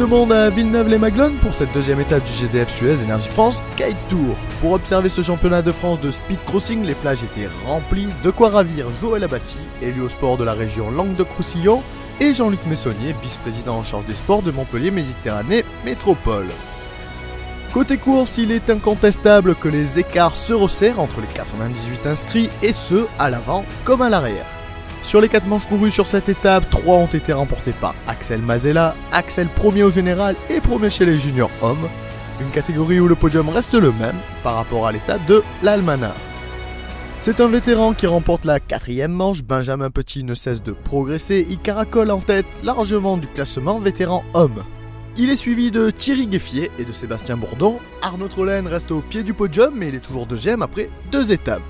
de monde à Villeneuve-les-Maglones pour cette deuxième étape du GDF Suez Energy France Kite Tour. Pour observer ce championnat de France de speed crossing, les plages étaient remplies, de quoi ravir Joël Abati, élu au sport de la région Languedoc-Roussillon, et Jean-Luc Messonnier, vice-président en charge des sports de Montpellier Méditerranée Métropole. Côté course, il est incontestable que les écarts se resserrent entre les 98 inscrits, et ce, à l'avant comme à l'arrière. Sur les 4 manches courues sur cette étape, 3 ont été remportés par Axel Mazella, Axel premier au général et premier chez les juniors hommes, une catégorie où le podium reste le même par rapport à l'étape de l'Almanach. C'est un vétéran qui remporte la 4e manche, Benjamin Petit ne cesse de progresser, il caracole en tête largement du classement vétéran homme. Il est suivi de Thierry Gueffier et de Sébastien Bourdon, Arnaud Trollens reste au pied du podium mais il est toujours 2e après 2 étapes.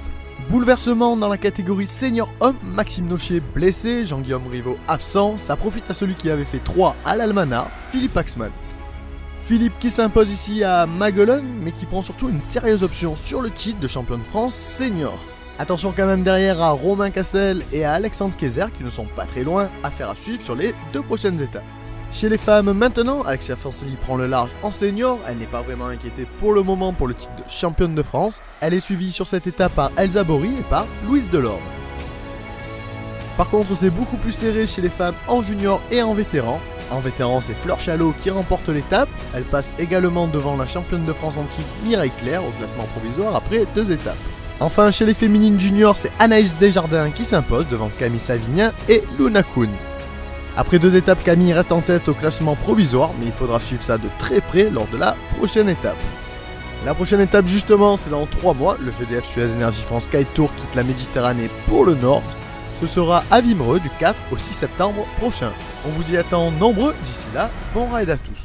Bouleversement dans la catégorie senior homme, Maxime Nocher blessé, Jean-Guillaume Rivaud absent, ça profite à celui qui avait fait 3 à l'Almanach, Philippe Axman. Philippe qui s'impose ici à Maguelone, mais qui prend surtout une sérieuse option sur le titre de champion de France senior. Attention quand même derrière à Romain Castel et à Alexandre Kayser qui ne sont pas très loin, affaire à suivre sur les 2 prochaines étapes. Chez les femmes maintenant, Alexia Forsely prend le large en senior, elle n'est pas vraiment inquiétée pour le moment pour le titre de championne de France. Elle est suivie sur cette étape par Elsa Bory et par Louise Delorme. Par contre c'est beaucoup plus serré chez les femmes en junior et en vétéran. En vétéran c'est Fleur Chalot qui remporte l'étape, elle passe également devant la championne de France en titre Mireille Claire au classement provisoire après 2 étapes. Enfin chez les féminines juniors c'est Anaïs Desjardins qui s'impose devant Camille Savinien et Luna Kuhn. Après 2 étapes, Camille reste en tête au classement provisoire, mais il faudra suivre ça de très près lors de la prochaine étape. La prochaine étape justement, c'est dans 3 mois, le GDF Suez Energy France Kite Tour quitte la Méditerranée pour le nord. Ce sera à Vimereux du 4 au 6 septembre prochain. On vous y attend nombreux, d'ici là, bon ride à tous.